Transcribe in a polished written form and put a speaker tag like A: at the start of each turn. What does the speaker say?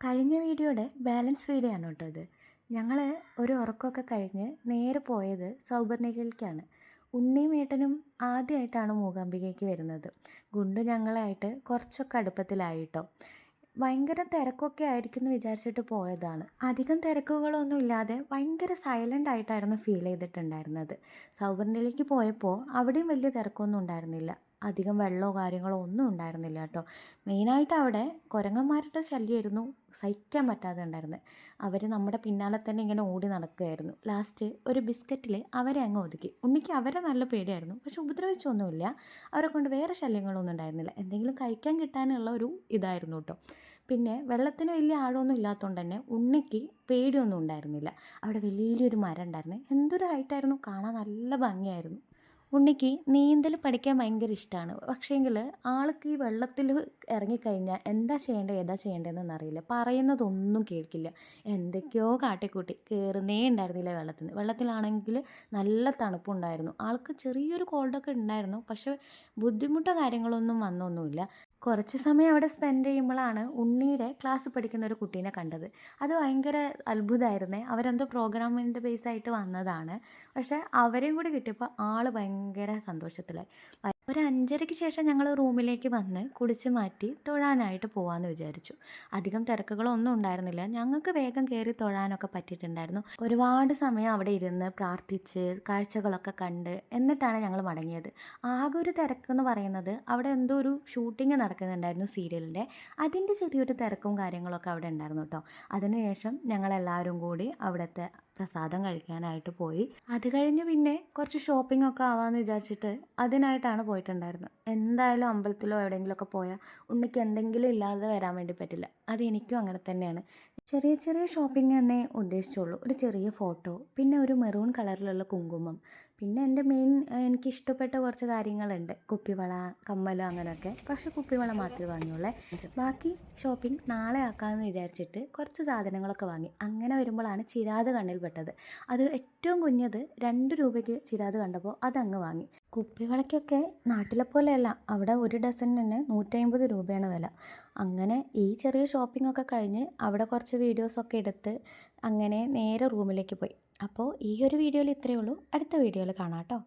A: കഴിഞ്ഞ വീഡിയോയുടെ balance video ആണ് കേട്ടോ ഇത്. ഞങ്ങൾ ഒരു ഉറക്കമൊക്കെ കഴിഞ്ഞ് നേരെ പോയത് സൗപർണികയിലേക്കാണ്. ഉണ്ണിയും ഏട്ടനും ആദ്യമായിട്ടാണ് മൂകാംബികയ്ക്ക് വരുന്നത്. ഗുണ്ടു ഞങ്ങളായിട്ട് കുറച്ചൊക്കെ അടുപ്പത്തിലായിട്ടോ. ഭയങ്കര തിരക്കൊക്കെ ആയിരിക്കും എന്ന് വിചാരിച്ചിട്ട് പോയതാണ്. അധികം തിരക്കുകളൊന്നും ഇല്ലാതെ ഭയങ്കര സൈലൻ്റ് ആയിട്ടായിരുന്നു ഫീൽ ചെയ്തിട്ടുണ്ടായിരുന്നത്. സൗപർണികയിലേക്ക് പോയപ്പോൾ അവിടെയും വലിയ തിരക്കൊന്നും ഉണ്ടായിരുന്നില്ല. അധികം വെള്ളമോ കാര്യങ്ങളോ ഒന്നും ഉണ്ടായിരുന്നില്ല കേട്ടോ. മെയിനായിട്ട് അവിടെ കുരങ്ങന്മാരുടെ ശല്യമായിരുന്നു സഹിക്കാൻ പറ്റാതെ ഉണ്ടായിരുന്നത്. അവർ നമ്മുടെ പിന്നാലെ തന്നെ ഇങ്ങനെ ഓടി നടക്കുകയായിരുന്നു. ലാസ്റ്റ് ഒരു ബിസ്ക്കറ്റിൽ അവരെ അങ്ങ് ഒതുക്കി. ഉണ്ണിക്ക് അവരെ നല്ല പേടിയായിരുന്നു, പക്ഷെ ഉപദ്രവിച്ചൊന്നുമില്ല. അവരെ കൊണ്ട് വേറെ ശല്യങ്ങളൊന്നും ഉണ്ടായിരുന്നില്ല. എന്തെങ്കിലും കഴിക്കാൻ കിട്ടാനുള്ള ഒരു ഇതായിരുന്നു കേട്ടോ. പിന്നെ വെള്ളത്തിന് വലിയ ആഴമൊന്നും ഇല്ലാത്തതുകൊണ്ട് തന്നെ ഉണ്ണിക്ക് പേടിയൊന്നും ഉണ്ടായിരുന്നില്ല. അവിടെ വലിയൊരു മരം ഉണ്ടായിരുന്നു. എന്തൊരു ഹൈറ്റായിരുന്നു, കാണാൻ നല്ല ഭംഗിയായിരുന്നു. ഉണ്ണിക്ക് നീന്തൽ പഠിക്കാൻ ഭയങ്കര ഇഷ്ടമാണ്. പക്ഷേങ്കിൽ ആൾക്ക് ഈ വെള്ളത്തിൽ ഇറങ്ങിക്കഴിഞ്ഞാൽ എന്താ ചെയ്യേണ്ടത് ഏതാ ചെയ്യേണ്ടതെന്നൊന്നും അറിയില്ല. പറയുന്നതൊന്നും കേൾക്കില്ല. എന്തൊക്കെയോ കാട്ടിക്കൂട്ടി കയറുന്നേ ഉണ്ടായിരുന്നില്ല വെള്ളത്തിൽ. വെള്ളത്തിലാണെങ്കിൽ നല്ല തണുപ്പുണ്ടായിരുന്നു. ആൾക്ക് ചെറിയൊരു കോൾഡൊക്കെ ഉണ്ടായിരുന്നു, പക്ഷെ ബുദ്ധിമുട്ടോ കാര്യങ്ങളൊന്നും വന്നൊന്നുമില്ല. കുറച്ച് സമയം അവിടെ സ്പെൻഡ് ചെയ്യുമ്പോഴാണ് ഉണ്ണിയുടെ ക്ലാസ് പഠിക്കുന്ന ഒരു കുട്ടീനെ കണ്ടത്. അത് ഭയങ്കര അത്ഭുതമായിരുന്നേ. അവരെന്തോ പ്രോഗ്രാമിൻ്റെ ബേസായിട്ട് വന്നതാണ്. പക്ഷേ അവരെയും കൂടി കിട്ടിയപ്പോൾ ആൾ ഭയങ്കര സന്തോഷത്തിലായി. ഒരു 5:30-ക്ക് ശേഷം ഞങ്ങൾ റൂമിലേക്ക് വന്ന് കുളിച്ച് മാറ്റി തൊഴാനായിട്ട് പോകാമെന്ന് വിചാരിച്ചു. അധികം തിരക്കുകളൊന്നും ഉണ്ടായിരുന്നില്ല. ഞങ്ങൾക്ക് വേഗം കയറി തൊഴാനൊക്കെ പറ്റിയിട്ടുണ്ടായിരുന്നു. ഒരുപാട് സമയം അവിടെ ഇരുന്ന് പ്രാർത്ഥിച്ച് കാഴ്ചകളൊക്കെ കണ്ട് എന്നിട്ടാണ് ഞങ്ങൾ മടങ്ങിയത്. ആകെ ഒരു തിരക്കെന്ന് പറയുന്നത് അവിടെ എന്തോ ഒരു ഷൂട്ടിംഗ് നടക്കുന്നുണ്ടായിരുന്നു സീരിയലിൻ്റെ. അതിൻ്റെ ചെറിയൊരു തിരക്കും കാര്യങ്ങളൊക്കെ അവിടെ ഉണ്ടായിരുന്നു കേട്ടോ. അതിനുശേഷം ഞങ്ങളെല്ലാവരും കൂടി അവിടുത്തെ പ്രസാദം കഴിക്കാനായിട്ട് പോയി. അത് കഴിഞ്ഞ് പിന്നെ കുറച്ച് ഷോപ്പിംഗ് ഒക്കെ ആവാമെന്ന് വിചാരിച്ചിട്ട് അതിനായിട്ടാണ് പോയിട്ടുണ്ടായിരുന്നത്. എന്തായാലും അമ്പലത്തിലോ എവിടെയെങ്കിലുമൊക്കെ പോയാൽ ഉണ്ണിക്ക് എന്തെങ്കിലും ഇല്ലാതെ വരാൻ വേണ്ടി പറ്റില്ല. അത് എനിക്കും അങ്ങനെ തന്നെയാണ്. ചെറിയ ചെറിയ ഷോപ്പിംഗ് എന്നേ ഉദ്ദേശിച്ചുള്ളൂ. ഒരു ചെറിയ ഫോട്ടോ, പിന്നെ ഒരു മെറൂൺ കളറിലുള്ള കുങ്കുമം, പിന്നെ എൻ്റെ മെയിൻ എനിക്കിഷ്ടപ്പെട്ട കുറച്ച് കാര്യങ്ങളുണ്ട്. കുപ്പിവള, കമ്മൽ അങ്ങനെയൊക്കെ. പക്ഷേ കുപ്പിവള മാത്രമേ വാങ്ങിയുള്ളേ. ബാക്കി ഷോപ്പിംഗ് നാളെ ആക്കാമെന്ന് വിചാരിച്ചിട്ട് കുറച്ച് സാധനങ്ങളൊക്കെ വാങ്ങി. അങ്ങനെ വരുമ്പോഴാണ് ചിരാത് കണ്ണിൽ പെട്ടത്. അത് ഏറ്റവും കുഞ്ഞത് 2 രൂപയ്ക്ക് ചിരാത് കണ്ടപ്പോൾ അതങ്ങ് വാങ്ങി. കുപ്പിവളയ്ക്കൊക്കെ നാട്ടിലെ പോലെയല്ല, അവിടെ ഒരു ഡസൻ തന്നെ 150 രൂപയാണ് വില. അങ്ങനെ ഈ ചെറിയ ഷോപ്പിംഗ് ഒക്കെ കഴിഞ്ഞ് അവിടെ കുറച്ച് വീഡിയോസൊക്കെ എടുത്ത് അങ്ങനെ നേരെ റൂമിലേക്ക് പോയി. അപ്പോൾ ഈ ഒരു വീഡിയോയിൽ ഇത്രയേ ഉള്ളൂ. അടുത്ത വീഡിയോയിൽ കാണാം കേട്ടോ.